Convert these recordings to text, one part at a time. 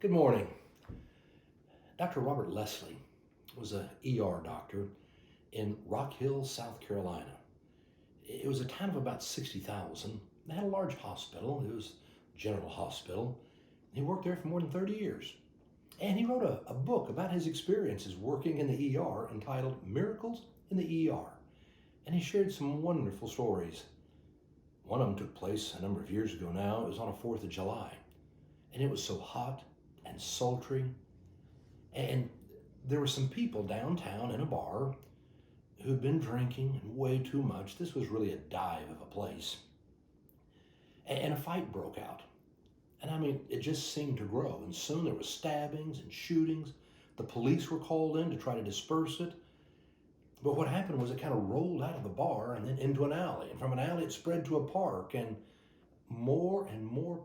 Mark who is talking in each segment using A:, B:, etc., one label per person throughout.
A: Good morning. Dr. Robert Leslie was a ER doctor in Rock Hill, South Carolina. It was a town of about 60,000. They had a large hospital. It was General Hospital. He worked there for more than 30 years. And he wrote a book about his experiences working in the ER entitled Miracles in the ER. And he shared some wonderful stories. One of them took place a number of years ago now. It was on a 4th of July. And it was so hot and sultry. And there were some people downtown in a bar who'd been drinking and way too much. This was really a dive of a place. And a fight broke out. And I mean, it just seemed to grow. And soon there were stabbings and shootings. The police were called in to try to disperse it. But what happened was it kind of rolled out of the bar and then into an alley. And from an alley, it spread to a park. And more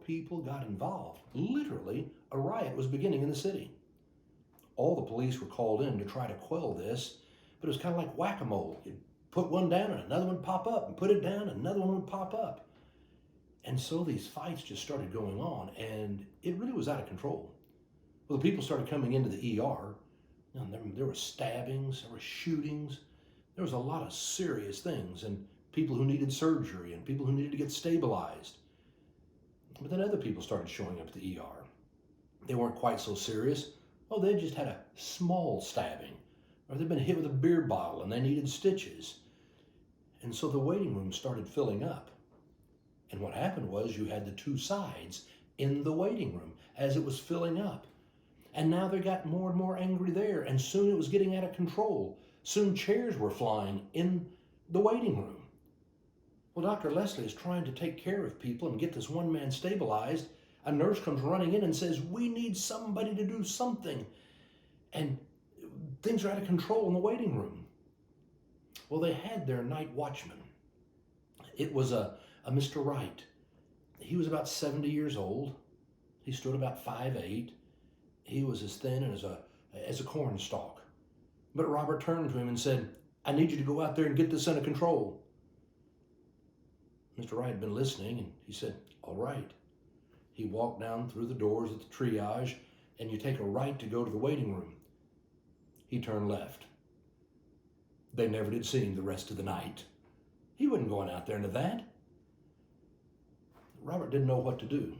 A: people got involved. Literally, a riot was beginning in the city. All the police were called in to try to quell this, but it was kind of like whack-a-mole. You'd put one down and another one would pop up, and put it down and another one would pop up. And so these fights just started going on, and it really was out of control. Well, the people started coming into the ER. There were stabbings, there were shootings, there was a lot of serious things, and people who needed surgery and people who needed to get stabilized. But then other people started showing up at the ER. They weren't quite so serious. Oh, they just had a small stabbing, or they'd been hit with a beer bottle and they needed stitches. And so the waiting room started filling up. And what happened was you had the two sides in the waiting room as it was filling up. And now they got more and more angry there, and soon it was getting out of control. Soon chairs were flying in the waiting room. Well, Dr. Leslie is trying to take care of people and get this one man stabilized. A nurse comes running in and says, "We need somebody to do something." And things are out of control in the waiting room. Well, they had their night watchman. It was a Mr. Wright. He was about 70 years old. He stood about 5'8". He was as thin and as a corn stalk. But Robert turned to him and said, "I need you to go out there and get this under control." Mr. Wright had been listening, and he said, "All right." He walked down through the doors at the triage, and you take a right to go to the waiting room. He turned left. They never did see him the rest of the night. He wasn't going out there into that. Robert didn't know what to do.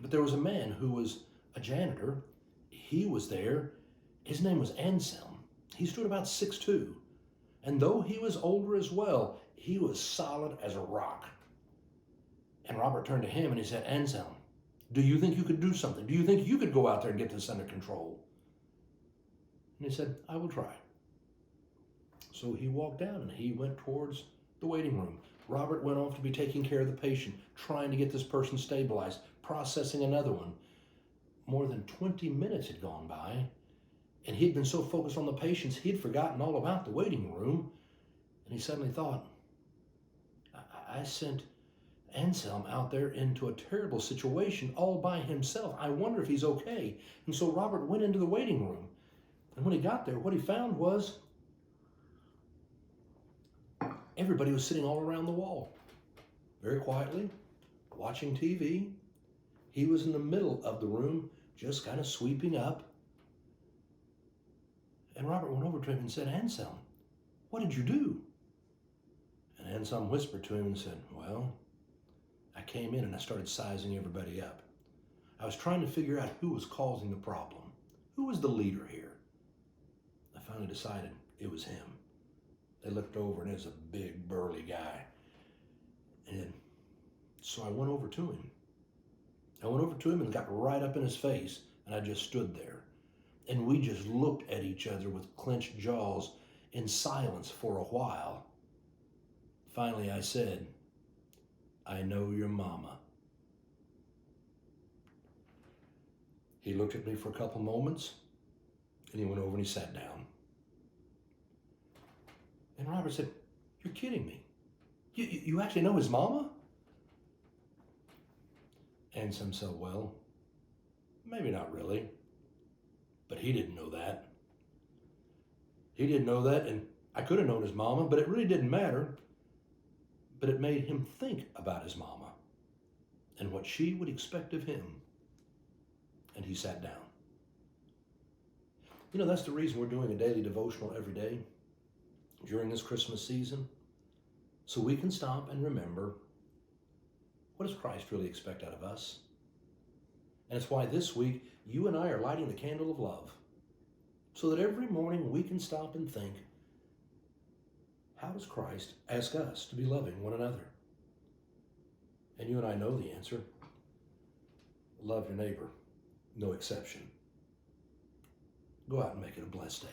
A: But there was a man who was a janitor. He was there. His name was Anselm. He stood about 6'2". And though he was older as well, he was solid as a rock. And Robert turned to him and he said, "Anselm, do you think you could do something? Do you think you could go out there and get this under control?" And he said, "I will try." So he walked down and he went towards the waiting room. Robert went off to be taking care of the patient, trying to get this person stabilized, processing another one. More than 20 minutes had gone by, and he'd been so focused on the patients, he'd forgotten all about the waiting room. And he suddenly thought, I sent Anselm out there into a terrible situation all by himself. I wonder if he's okay. And so Robert went into the waiting room. And when he got there, what he found was everybody was sitting all around the wall, very quietly, watching TV. He was in the middle of the room, just kind of sweeping up. And Robert went over to him and said, "Anselm, what did you do?" And Anselm whispered to him and said, "Well, I came in and I started sizing everybody up. I was trying to figure out who was causing the problem. Who was the leader here? I finally decided it was him." They looked over and it was a big, burly guy. And so I went over to him. I went over to him and got right up in his face, and I just stood there. And we just looked at each other with clenched jaws in silence for a while. Finally, I said, "I know your mama." He looked at me for a couple moments, and he went over and he sat down. And Robert said, "You're kidding me. You actually know his mama?" Anselm said, "Well, maybe not really." But he didn't know that. He didn't know that, and I could have known his mama, but it really didn't matter. But it made him think about his mama and what she would expect of him. and he sat down. You know, that's the reason we're doing a daily devotional every day during this Christmas season, so we can stop and remember, what does Christ really expect out of us? And it's why this week you and I are lighting the candle of love, so that every morning we can stop and think, how does Christ ask us to be loving one another? And you and I know the answer. Love your neighbor, no exception. Go out and make it a blessed day.